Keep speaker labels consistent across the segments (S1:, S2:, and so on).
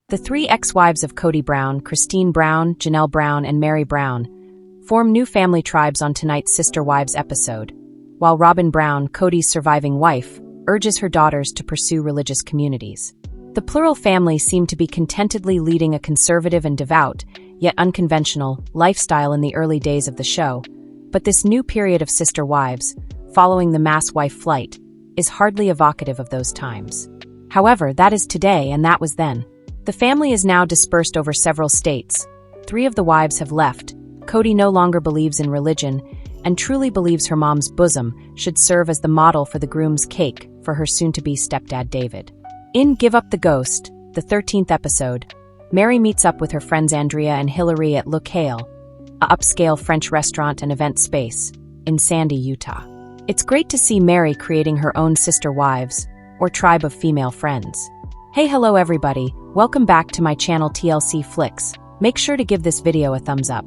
S1: The three ex-wives of Kody Brown, Christine Brown, Janelle Brown, and Meri Brown, form new family tribes on tonight's Sister Wives episode, while Robyn Brown, Kody's surviving wife, urges her daughters to pursue religious communities. The plural family seemed to be contentedly leading a conservative and devout, yet unconventional, lifestyle in the early days of the show, but this new period of sister wives, following the mass wife flight, is hardly evocative of those times. However, that is today and that was then. The family is now dispersed over several states. 3 of the wives have left. Kody no longer believes in religion and truly believes her mom's bosom should serve as the model for the groom's cake for her soon-to-be stepdad David. In Give Up the Ghost, the 13th episode, Meri meets up with her friends Andrea and Hillary at Le Cale, a upscale French restaurant and event space, in Sandy, Utah. It's great to see Meri creating her own sister wives, or tribe of female friends. Hey, hello everybody, welcome back to my channel TLC Flicks. Make sure to give this video a thumbs up.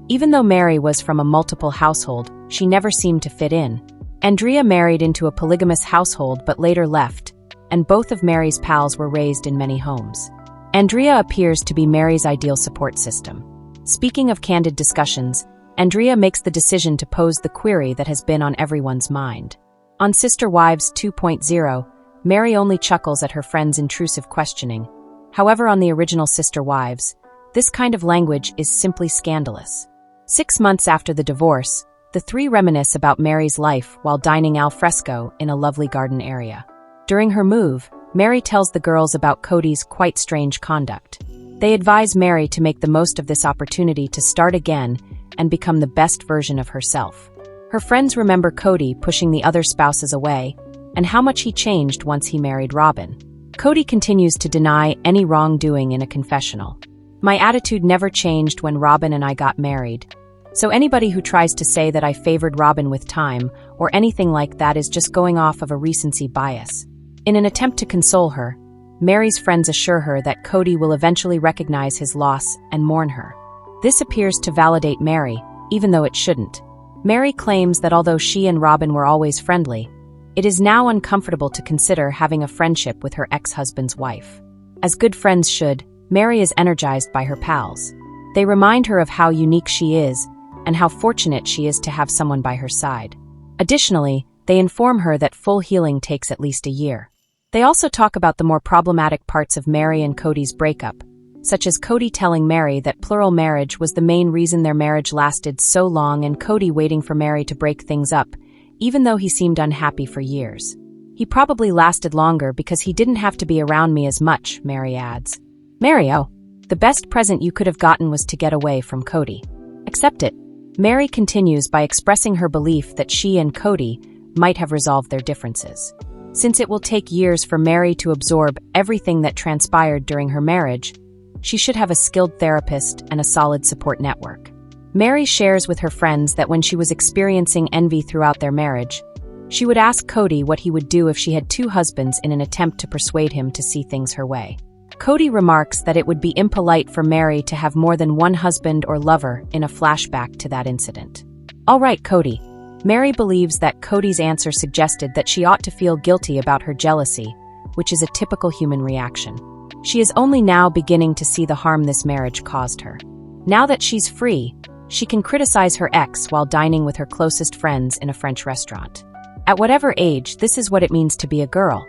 S1: Even though Meri was from a multiple household, she never seemed to fit in. Andrea married into a polygamous household but later left, and both of Meri's pals were raised in many homes. Andrea appears to be Meri's ideal support system. Speaking of candid discussions, Andrea makes the decision to pose the query that has been on everyone's mind. On Sister Wives 2.0, Meri only chuckles at her friend's intrusive questioning. However, on the original Sister Wives, this kind of language is simply scandalous. 6 months after the divorce, the 3 reminisce about Meri's life while dining al fresco in a lovely garden area. During her move, Meri tells the girls about Kody's quite strange conduct. They advise Meri to make the most of this opportunity to start again and become the best version of herself. Her friends remember Kody pushing the other spouses away and how much he changed once he married Robyn. Kody continues to deny any wrongdoing in a confessional. My attitude never changed when Robyn and I got married. So anybody who tries to say that I favored Robyn with time or anything like that is just going off of a recency bias. In an attempt to console her, Meri's friends assure her that Kody will eventually recognize his loss and mourn her. This appears to validate Meri, even though it shouldn't. Meri claims that although she and Robyn were always friendly, it is now uncomfortable to consider having a friendship with her ex-husband's wife. As good friends should, Meri is energized by her pals. They remind her of how unique she is and how fortunate she is to have someone by her side. Additionally, they inform her that full healing takes at least a year. They also talk about the more problematic parts of Meri and Kody's breakup, such as Kody telling Meri that plural marriage was the main reason their marriage lasted so long and Kody waiting for Meri to break things up, even though he seemed unhappy for years. He probably lasted longer because he didn't have to be around me as much, Meri adds. Meri, oh, the best present you could have gotten was to get away from Kody. Accept it. Meri continues by expressing her belief that she and Kody might have resolved their differences. Since it will take years for Meri to absorb everything that transpired during her marriage, she should have a skilled therapist and a solid support network. Meri shares with her friends that when she was experiencing envy throughout their marriage, she would ask Kody what he would do if she had 2 husbands in an attempt to persuade him to see things her way. Kody remarks that it would be impolite for Meri to have more than one husband or lover in a flashback to that incident. All right, Kody. Meri believes that Kody's answer suggested that she ought to feel guilty about her jealousy, which is a typical human reaction. She is only now beginning to see the harm this marriage caused her. Now that she's free, she can criticize her ex while dining with her closest friends in a French restaurant. At whatever age, this is what it means to be a girl.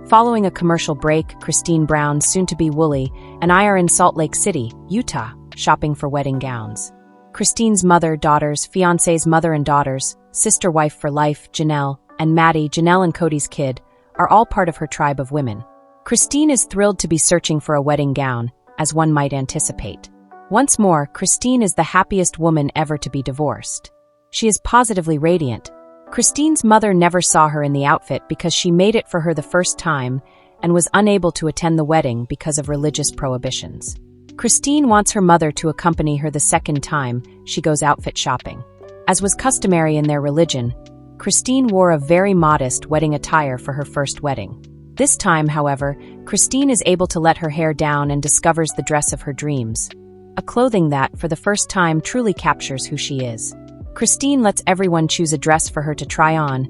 S1: Following a commercial break, Christine Brown, soon-to-be Wooly, and I are in Salt Lake City, Utah, shopping for wedding gowns. Christine's mother, daughters, fiancé's mother and daughters, sister wife for life, Janelle, and Maddie, Janelle and Kody's kid, are all part of her tribe of women. Christine is thrilled to be searching for a wedding gown, as one might anticipate. Once more, Christine is the happiest woman ever to be divorced. She is positively radiant. Christine's mother never saw her in the outfit because she made it for her the first time and was unable to attend the wedding because of religious prohibitions. Christine wants her mother to accompany her the second time she goes outfit shopping. As was customary in their religion, Christine wore a very modest wedding attire for her first wedding. This time, however, Christine is able to let her hair down and discovers the dress of her dreams, a clothing that, for the first time, truly captures who she is. Christine lets everyone choose a dress for her to try on,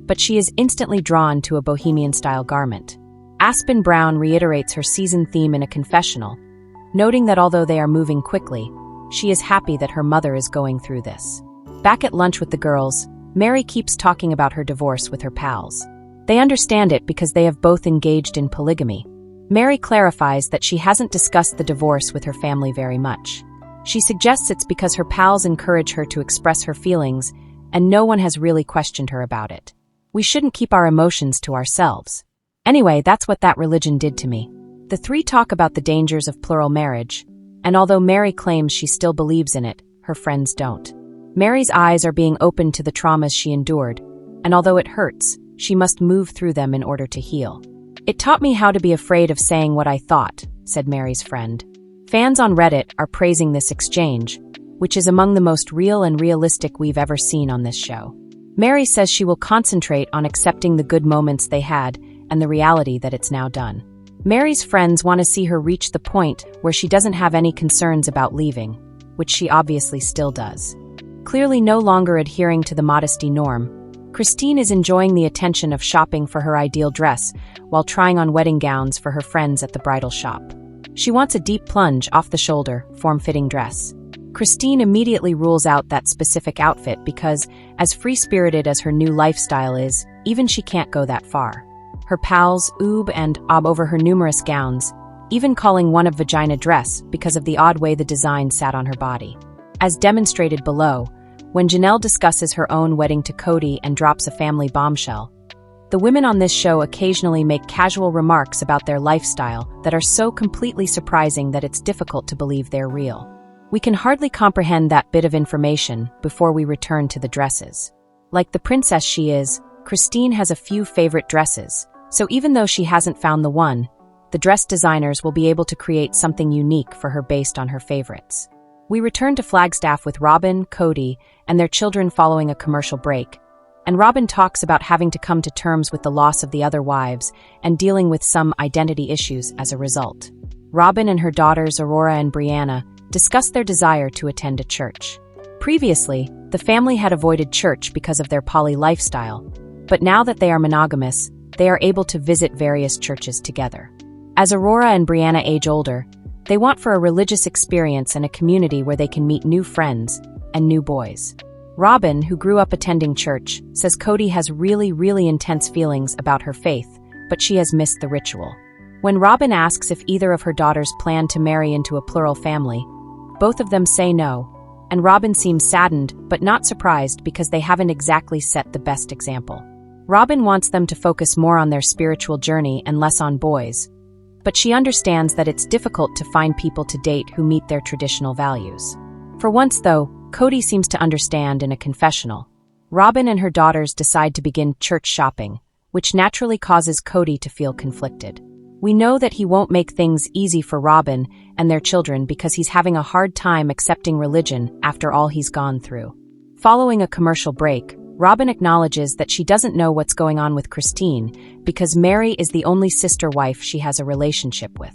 S1: but she is instantly drawn to a bohemian-style garment. Aspen Brown reiterates her season theme in a confessional, noting that although they are moving quickly, she is happy that her mother is going through this. Back at lunch with the girls, Meri keeps talking about her divorce with her pals. They understand it because they have both engaged in polygamy. Meri clarifies that she hasn't discussed the divorce with her family very much. She suggests it's because her pals encourage her to express her feelings, and no one has really questioned her about it. We shouldn't keep our emotions to ourselves. Anyway, that's what that religion did to me. The three talk about the dangers of plural marriage, and although Meri claims she still believes in it, her friends don't. Meri's eyes are being opened to the traumas she endured, and although it hurts, she must move through them in order to heal. "It taught me how to be afraid of saying what I thought," said Meri's friend. Fans on Reddit are praising this exchange, which is among the most real and realistic we've ever seen on this show. Meri says she will concentrate on accepting the good moments they had and the reality that it's now done. Meri's friends want to see her reach the point where she doesn't have any concerns about leaving, which she obviously still does. Clearly no longer adhering to the modesty norm, Christine is enjoying the attention of shopping for her ideal dress while trying on wedding gowns for her friends at the bridal shop. She wants a deep plunge, off-the-shoulder, form-fitting dress. Christine immediately rules out that specific outfit because, as free-spirited as her new lifestyle is, even she can't go that far. Her pals oob and ob over her numerous gowns, even calling one a vagina dress because of the odd way the design sat on her body. As demonstrated below, when Janelle discusses her own wedding to Kody and drops a family bombshell, the women on this show occasionally make casual remarks about their lifestyle that are so completely surprising that it's difficult to believe they're real. We can hardly comprehend that bit of information before we return to the dresses. Like the princess she is, Christine has a few favorite dresses, so even though she hasn't found the one, the dress designers will be able to create something unique for her based on her favorites. We return to Flagstaff with Robyn, Kody, and their children following a commercial break, and Robyn talks about having to come to terms with the loss of the other wives and dealing with some identity issues as a result. Robyn and her daughters Aurora and Brianna discuss their desire to attend a church. Previously, the family had avoided church because of their poly lifestyle, but now that they are monogamous, they are able to visit various churches together. As Aurora and Brianna age older, they want for a religious experience and a community where they can meet new friends and new boys. Robyn, who grew up attending church, says Kody has really intense feelings about her faith, but she has missed the ritual. When Robyn asks if either of her daughters plan to marry into a plural family, both of them say no, and Robyn seems saddened but not surprised because they haven't exactly set the best example. Robyn wants them to focus more on their spiritual journey and less on boys, but she understands that it's difficult to find people to date who meet their traditional values. For once, though, Kody seems to understand in a confessional. Robyn and her daughters decide to begin church shopping, which naturally causes Kody to feel conflicted. We know that he won't make things easy for Robyn and their children because he's having a hard time accepting religion after all he's gone through. Following a commercial break, Robyn acknowledges that she doesn't know what's going on with Christine because Meri is the only sister wife she has a relationship with.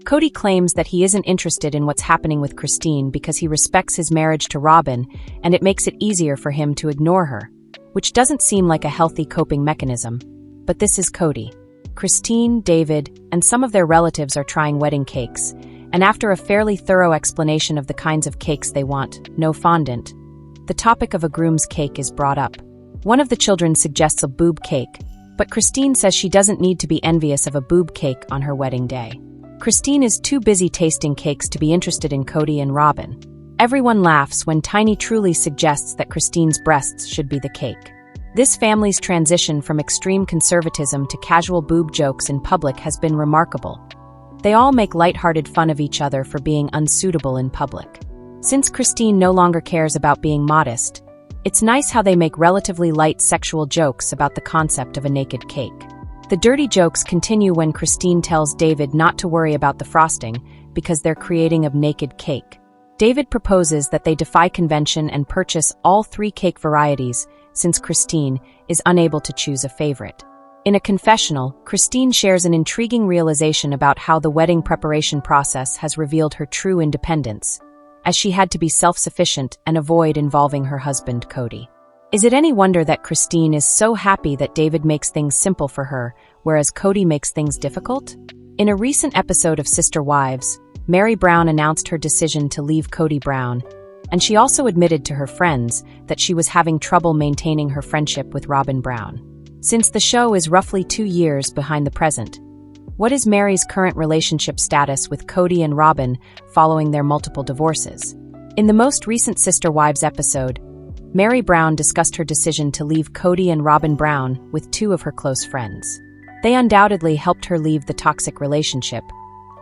S1: Kody claims that he isn't interested in what's happening with Christine because he respects his marriage to Robyn and it makes it easier for him to ignore her, which doesn't seem like a healthy coping mechanism. But this is Kody. Christine, David, and some of their relatives are trying wedding cakes, and after a fairly thorough explanation of the kinds of cakes they want, no fondant, the topic of a groom's cake is brought up. One of the children suggests a boob cake, but Christine says she doesn't need to be envious of a boob cake on her wedding day. Christine is too busy tasting cakes to be interested in Kody and Robyn. Everyone laughs when Tiny truly suggests that Christine's breasts should be the cake. This family's transition from extreme conservatism to casual boob jokes in public has been remarkable. They all make lighthearted fun of each other for being unsuitable in public. Since Christine no longer cares about being modest, it's nice how they make relatively light sexual jokes about the concept of a naked cake. The dirty jokes continue when Christine tells David not to worry about the frosting because they're creating a naked cake. David proposes that they defy convention and purchase all 3 cake varieties since Christine is unable to choose a favorite. In a confessional, Christine shares an intriguing realization about how the wedding preparation process has revealed her true independence, as she had to be self-sufficient and avoid involving her husband, Kody. Is it any wonder that Christine is so happy that David makes things simple for her, whereas Kody makes things difficult? In a recent episode of Sister Wives, Meri Brown announced her decision to leave Kody Brown, and she also admitted to her friends that she was having trouble maintaining her friendship with Robyn Brown. Since the show is roughly 2 years behind the present, what is Meri's current relationship status with Kody and Robyn following their multiple divorces? In the most recent Sister Wives episode, Meri Brown discussed her decision to leave Kody and Robyn Brown with 2 of her close friends. They undoubtedly helped her leave the toxic relationship,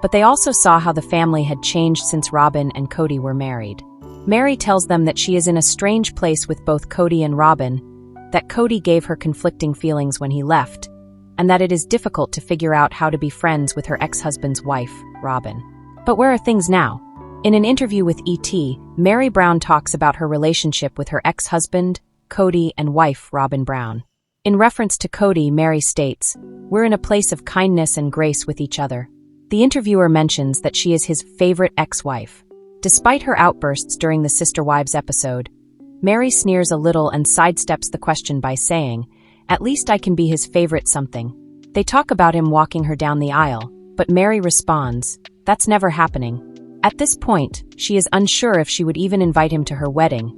S1: but they also saw how the family had changed since Robyn and Kody were married. Meri tells them that she is in a strange place with both Kody and Robyn, that Kody gave her conflicting feelings when he left, and that it is difficult to figure out how to be friends with her ex-husband's wife, Robyn. But where are things now? In an interview with ET, Meri Brown talks about her relationship with her ex-husband, Kody, and wife, Robyn Brown. In reference to Kody, Meri states, "We're in a place of kindness and grace with each other." The interviewer mentions that she is his favorite ex-wife. Despite her outbursts during the Sister Wives episode, Meri sneers a little and sidesteps the question by saying, "At least I can be his favorite something." They talk about him walking her down the aisle, but Meri responds, "That's never happening." At this point, she is unsure if she would even invite him to her wedding.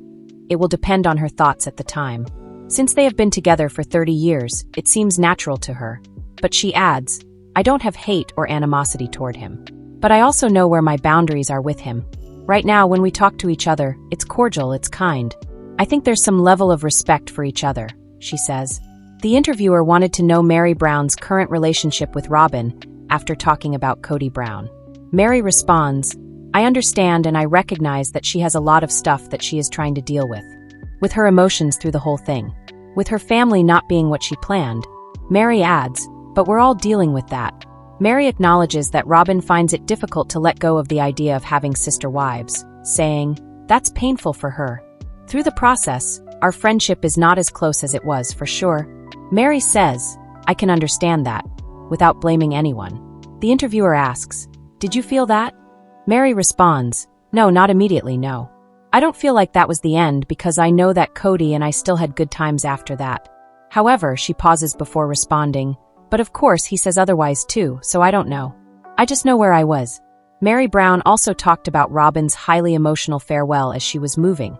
S1: It will depend on her thoughts at the time. Since they have been together for 30 years, it seems natural to her. But she adds, "I don't have hate or animosity toward him. But I also know where my boundaries are with him. Right now, when we talk to each other, it's cordial, it's kind. I think there's some level of respect for each other," she says. The interviewer wanted to know Meri Brown's current relationship with Robyn after talking about Kody Brown. Meri responds, "I understand and I recognize that she has a lot of stuff that she is trying to deal with her emotions through the whole thing. With her family not being what she planned." Meri adds, "But we're all dealing with that." Meri acknowledges that Robyn finds it difficult to let go of the idea of having sister wives, saying, "That's painful for her. Through the process, our friendship is not as close as it was, for sure." Meri says, "I can understand that," without blaming anyone. The interviewer asks, "Did you feel that?" Meri responds, "No, not immediately, no. I don't feel like that was the end because I know that Kody and I still had good times after that." However, she pauses before responding, "But of course he says otherwise too, so I don't know. I just know where I was." Meri Brown also talked about Robyn's highly emotional farewell as she was moving,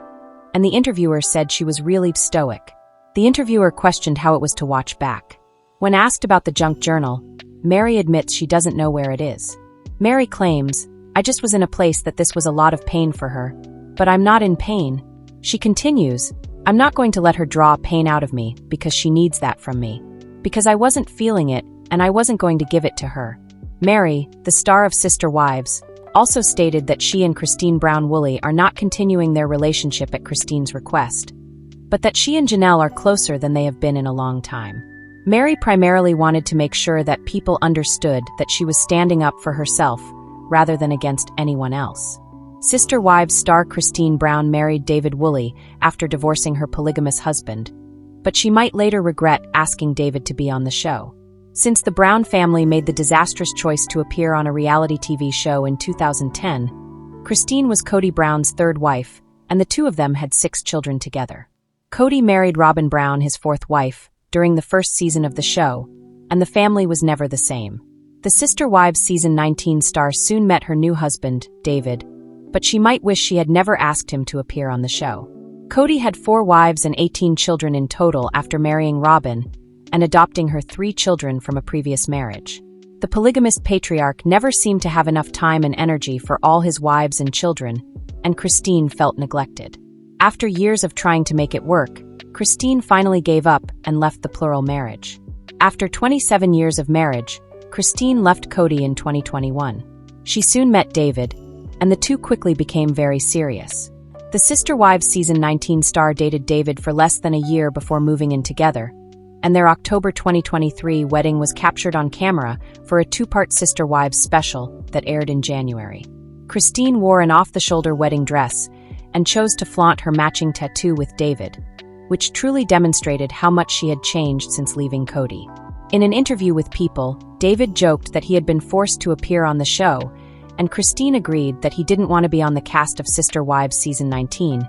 S1: and the interviewer said she was really stoic. The interviewer questioned how it was to watch back. When asked about the junk journal, Meri admits she doesn't know where it is. Meri claims, "I just was in a place that this was a lot of pain for her, but I'm not in pain." She continues, "I'm not going to let her draw pain out of me because she needs that from me. Because I wasn't feeling it and I wasn't going to give it to her." Meri, the star of Sister Wives, also stated that she and Christine Brown Woolley are not continuing their relationship at Christine's request, but that she and Janelle are closer than they have been in a long time. Meri primarily wanted to make sure that people understood that she was standing up for herself rather than against anyone else. Sister Wives star Christine Brown married David Woolley after divorcing her polygamous husband, but she might later regret asking David to be on the show. Since the Brown family made the disastrous choice to appear on a reality TV show in 2010, Christine was Kody Brown's third wife, and the 2 of them had 6 children together. Kody married Robyn Brown, his 4th wife, during the first season of the show, and the family was never the same. The Sister Wives season 19 star soon met her new husband, David, but she might wish she had never asked him to appear on the show. Kody had 4 wives and 18 children in total after marrying Robyn and adopting her 3 children from a previous marriage. The polygamist patriarch never seemed to have enough time and energy for all his wives and children, and Christine felt neglected. After years of trying to make it work, Christine finally gave up and left the plural marriage. After 27 years of marriage, Christine left Kody in 2021. She soon met David, and the 2 quickly became very serious. The Sister Wives season 19 star dated David for less than a year before moving in together, and their October 2023 wedding was captured on camera for a 2-part Sister Wives special that aired in January. Christine wore an off-the-shoulder wedding dress and chose to flaunt her matching tattoo with David, which truly demonstrated how much she had changed since leaving Kody. In an interview with People, David joked that he had been forced to appear on the show, and Christine agreed that he didn't want to be on the cast of Sister Wives season 19,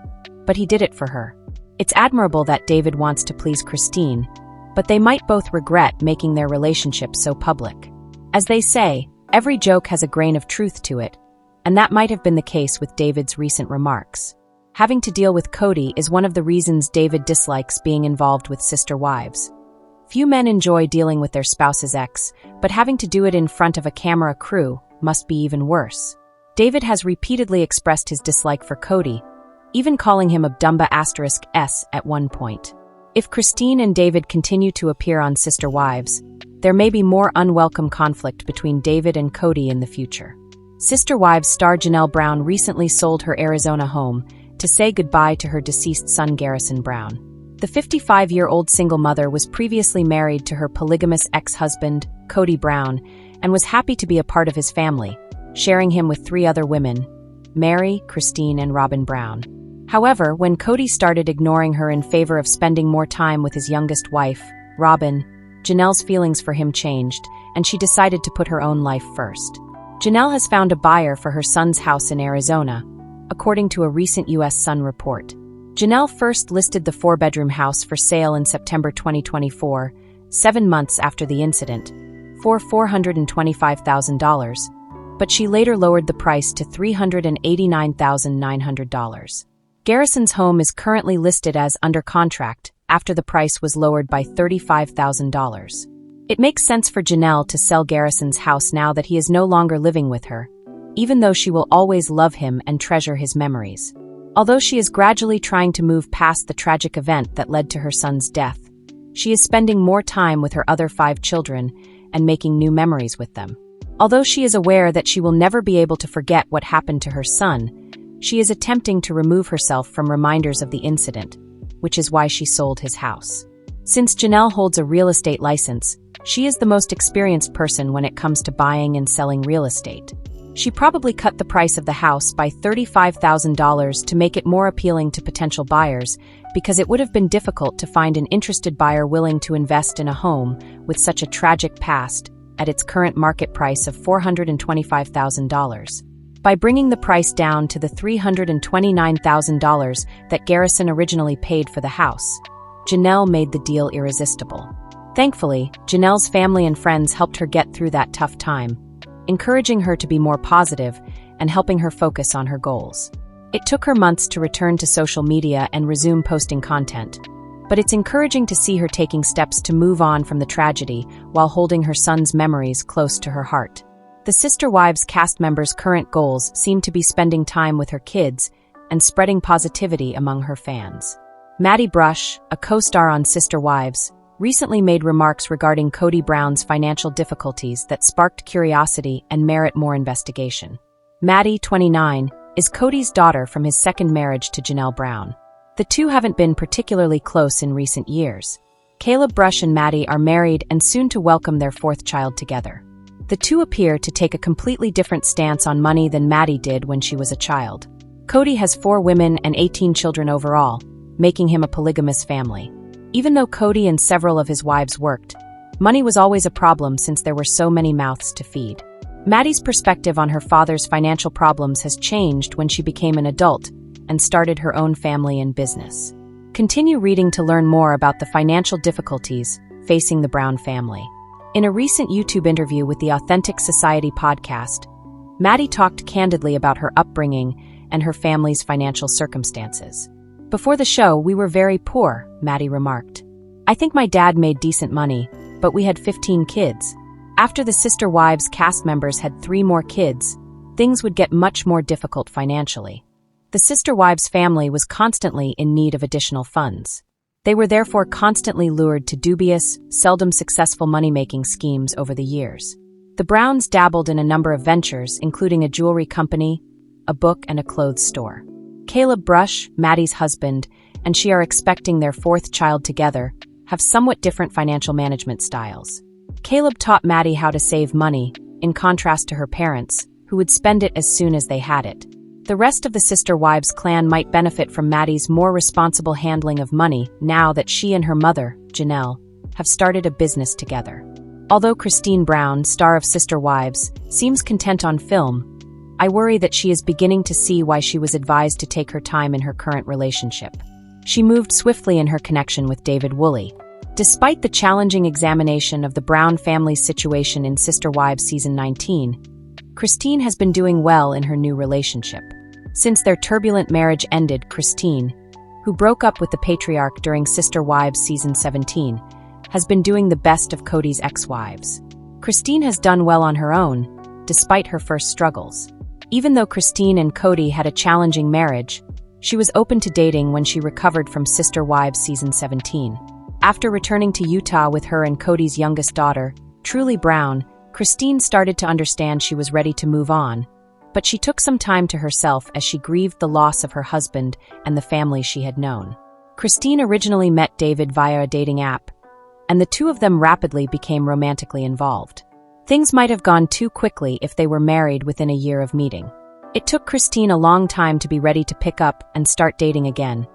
S1: but he did it for her. It's admirable that David wants to please Christine, but they might both regret making their relationship so public. As they say, every joke has a grain of truth to it, and that might have been the case with David's recent remarks. Having to deal with Kody is one of the reasons David dislikes being involved with sister wives. Few men enjoy dealing with their spouse's ex, but having to do it in front of a camera crew must be even worse. David has repeatedly expressed his dislike for Kody, even calling him Abdumba*S at one point. If Christine and David continue to appear on Sister Wives, there may be more unwelcome conflict between David and Kody in the future. Sister Wives star Janelle Brown recently sold her Arizona home to say goodbye to her deceased son Garrison Brown. The 55-year-old single mother was previously married to her polygamous ex-husband, Kody Brown, and was happy to be a part of his family, sharing him with 3 other women, Meri, Christine, and Robyn Brown. However, when Kody started ignoring her in favor of spending more time with his youngest wife, Robyn, Janelle's feelings for him changed, and she decided to put her own life first. Janelle has found a buyer for her son's house in Arizona, according to a recent U.S. Sun report. Janelle first listed the 4-bedroom house for sale in September 2024, 7 months after the incident, for $425,000, but she later lowered the price to $389,900. Garrison's home is currently listed as under contract after the price was lowered by $35,000. It makes sense for Janelle to sell Garrison's house now that he is no longer living with her, even though she will always love him and treasure his memories. Although she is gradually trying to move past the tragic event that led to her son's death, she is spending more time with her other 5 children and making new memories with them. Although she is aware that she will never be able to forget what happened to her son, she is attempting to remove herself from reminders of the incident, which is why she sold his house. Since Janelle holds a real estate license, she is the most experienced person when it comes to buying and selling real estate. She probably cut the price of the house by $35,000 to make it more appealing to potential buyers, because it would have been difficult to find an interested buyer willing to invest in a home with such a tragic past at its current market price of $425,000. By bringing the price down to the $329,000 that Garrison originally paid for the house, Janelle made the deal irresistible. Thankfully, Janelle's family and friends helped her get through that tough time, encouraging her to be more positive and helping her focus on her goals. It took her months to return to social media and resume posting content, but it's encouraging to see her taking steps to move on from the tragedy while holding her son's memories close to her heart. The Sister Wives cast members' current goals seem to be spending time with her kids and spreading positivity among her fans. Maddie Brush, a co-star on Sister Wives, recently made remarks regarding Kody Brown's financial difficulties that sparked curiosity and merit more investigation. Maddie, 29, is Kody's daughter from his second marriage to Janelle Brown. The two haven't been particularly close in recent years. Caleb Brush and Maddie are married and soon to welcome their 4th child together. The two appear to take a completely different stance on money than Maddie did when she was a child. Kody has 4 women and 18 children overall, making him a polygamous family. Even though Kody and several of his wives worked, money was always a problem since there were so many mouths to feed. Maddie's perspective on her father's financial problems has changed when she became an adult and started her own family and business. Continue reading to learn more about the financial difficulties facing the Brown family. In a recent YouTube interview with the Authentic Society podcast, Maddie talked candidly about her upbringing and her family's financial circumstances. "Before the show, we were very poor," Maddie remarked. "I think my dad made decent money, but we had 15 kids. After the Sister Wives cast members had 3 more kids, things would get much more difficult financially. The Sister Wives family was constantly in need of additional funds. They were therefore constantly lured to dubious, seldom successful money-making schemes over the years. The Browns dabbled in a number of ventures, including a jewelry company, a book, and a clothes store. Caleb Brush, Maddie's husband, and she are expecting their 4th child together, have somewhat different financial management styles. Caleb taught Maddie how to save money, in contrast to her parents, who would spend it as soon as they had it. The rest of the Sister Wives clan might benefit from Maddie's more responsible handling of money now that she and her mother, Janelle, have started a business together. Although Christine Brown, star of Sister Wives, seems content on film, I worry that she is beginning to see why she was advised to take her time in her current relationship. She moved swiftly in her connection with David Woolley. Despite the challenging examination of the Brown family's situation in Sister Wives Season 19, Christine has been doing well in her new relationship. Since their turbulent marriage ended, Christine, who broke up with the patriarch during Sister Wives Season 17, has been doing the best of Kody's ex-wives. Christine has done well on her own, despite her first struggles. Even though Christine and Kody had a challenging marriage, she was open to dating when she recovered from Sister Wives Season 17. After returning to Utah with her and Kody's youngest daughter, Truly Brown, Christine started to understand she was ready to move on, but she took some time to herself as she grieved the loss of her husband and the family she had known. Christine originally met David via a dating app, and the two of them rapidly became romantically involved. Things might have gone too quickly if they were married within a year of meeting. It took Christine a long time to be ready to pick up and start dating again,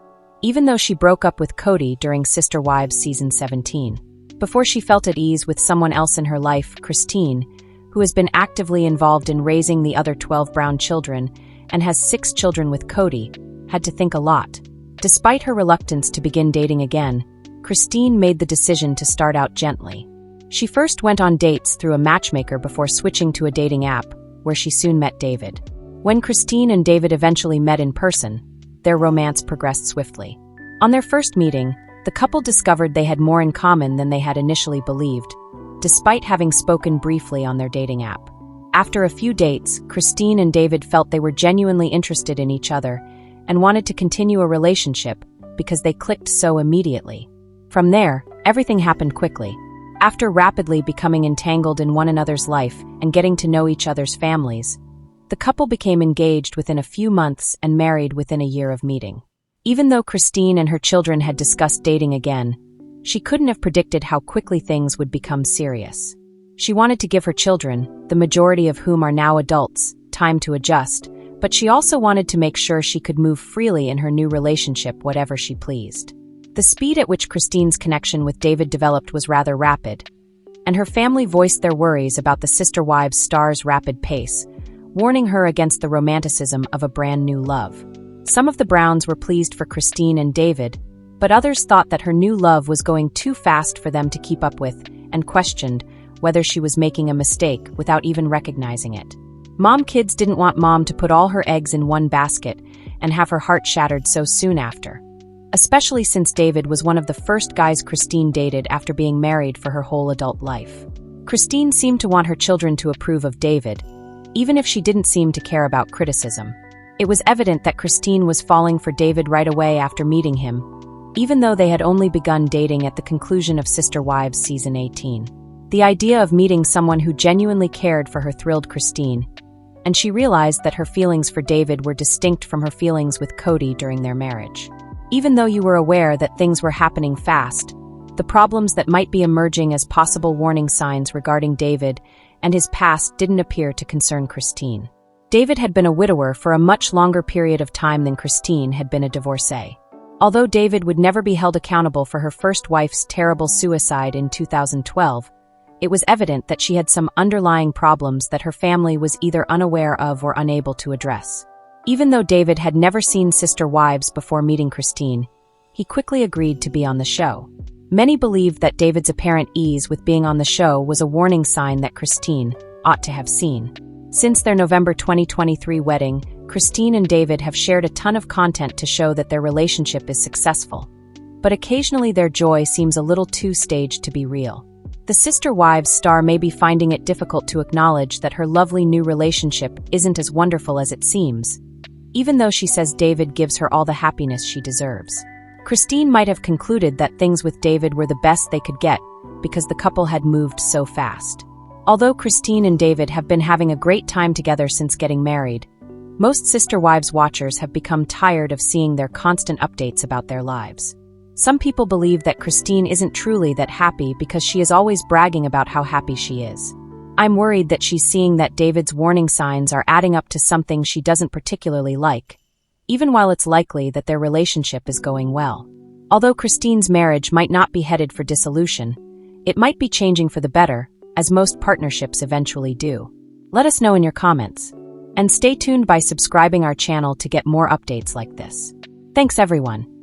S1: even though she broke up with Kody during Sister Wives Season 17. Before she felt at ease with someone else in her life, Christine, who has been actively involved in raising the other 12 Brown children and has 6 children with Kody, had to think a lot. Despite her reluctance to begin dating again, Christine made the decision to start out gently. She first went on dates through a matchmaker before switching to a dating app, where she soon met David. When Christine and David eventually met in person, their romance progressed swiftly. On their first meeting, the couple discovered they had more in common than they had initially believed, despite having spoken briefly on their dating app. After a few dates, Christine and David felt they were genuinely interested in each other and wanted to continue a relationship because they clicked so immediately. From there, everything happened quickly. After rapidly becoming entangled in one another's life and getting to know each other's families, the couple became engaged within a few months and married within a year of meeting. Even though Christine and her children had discussed dating again, she couldn't have predicted how quickly things would become serious. She wanted to give her children, the majority of whom are now adults, time to adjust, but she also wanted to make sure she could move freely in her new relationship whatever she pleased. The speed at which Christine's connection with David developed was rather rapid, and her family voiced their worries about the Sister Wives star's rapid pace, warning her against the romanticism of a brand new love. Some of the Browns were pleased for Christine and David, but others thought that her new love was going too fast for them to keep up with and questioned whether she was making a mistake without even recognizing it. Mom kids didn't want Mom to put all her eggs in one basket and have her heart shattered so soon after, especially since David was one of the first guys Christine dated after being married for her whole adult life. Christine seemed to want her children to approve of David, even if she didn't seem to care about criticism. It was evident that Christine was falling for David right away after meeting him, even though they had only begun dating at the conclusion of Sister Wives Season 18. The idea of meeting someone who genuinely cared for her thrilled Christine, and she realized that her feelings for David were distinct from her feelings with Kody during their marriage. Even though you were aware that things were happening fast, the problems that might be emerging as possible warning signs regarding David and his past didn't appear to concern Christine. David had been a widower for a much longer period of time than Christine had been a divorcee. Although David would never be held accountable for her first wife's terrible suicide in 2012, it was evident that she had some underlying problems that her family was either unaware of or unable to address. Even though David had never seen Sister Wives before meeting Christine, he quickly agreed to be on the show. Many believed that David's apparent ease with being on the show was a warning sign that Christine ought to have seen. Since their November 2023 wedding, Christine and David have shared a ton of content to show that their relationship is successful. But occasionally their joy seems a little too staged to be real. The Sister Wives star may be finding it difficult to acknowledge that her lovely new relationship isn't as wonderful as it seems, even though she says David gives her all the happiness she deserves. Christine might have concluded that things with David were the best they could get because the couple had moved so fast. Although Christine and David have been having a great time together since getting married, most Sister Wives watchers have become tired of seeing their constant updates about their lives. Some people believe that Christine isn't truly that happy because she is always bragging about how happy she is. I'm worried that she's seeing that David's warning signs are adding up to something she doesn't particularly like, even while it's likely that their relationship is going well. Although Christine's marriage might not be headed for dissolution, it might be changing for the better, as most partnerships eventually do. Let us know in your comments. And stay tuned by subscribing our channel to get more updates like this. Thanks everyone.